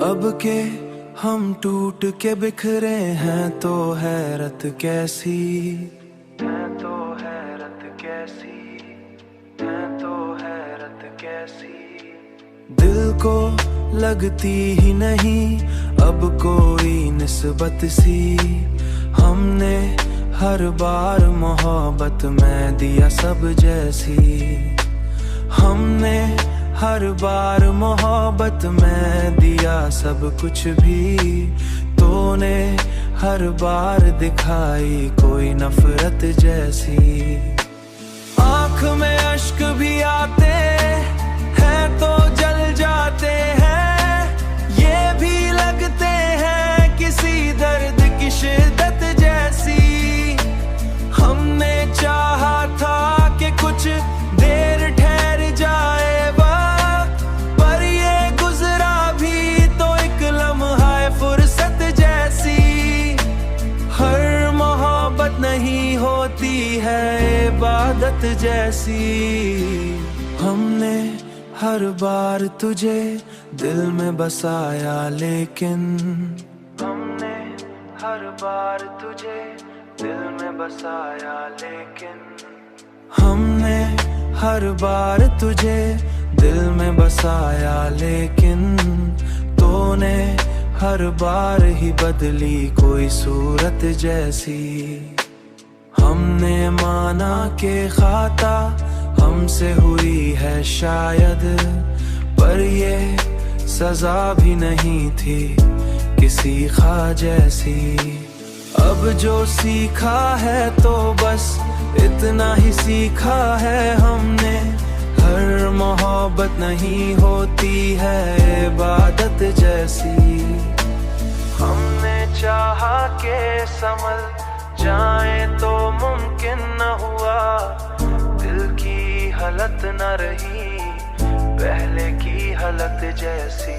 अब के हम टूट के बिखरे हैं तो हैरत कैसी है, तो हैरत कैसी है, तो हैरत कैसी। दिल को लगती ही नहीं अब कोई निस्बत सी, हमने हर बार मोहब्बत में दिया सब जैसी। हमने हर बार मोहब्बत में दिया सब कुछ भी, तूने हर बार दिखाई कोई नफरत जैसी। आँख में अश्क भी आते हैं तो जल जाते हैं, ये भी लगते हैं किसी दर्द की शिद्दत जैसी। हमने चाहा था कि कुछ देर ठहर जाए वक्त, पर ये गुजरा भी तो एक लम्हा फुर्सत जैसी। हर मोहब्बत नहीं होती है इबादत जैसी। हमने हर बार तुझे दिल में बसाया लेकिन, हमने हर बार तुझे दिल में बसाया लेकिन, हमने हर बार तुझे दिल में बसाया लेकिन, तूने हर बार ही बदली कोई सूरत जैसी। हमने माना के खाता हमसे हुई है शायद, पर ये सजा भी नहीं थी किसी खा जैसी। अब जो सीखा है तो बस इतना ही सीखा है हमने, हर मोहब्बत नहीं होती है इबादत जैसी। हमने चाहा के संभल जाए तो मुमकिन न हुआ, दिल की हालत न रही पहले की हालत जैसी।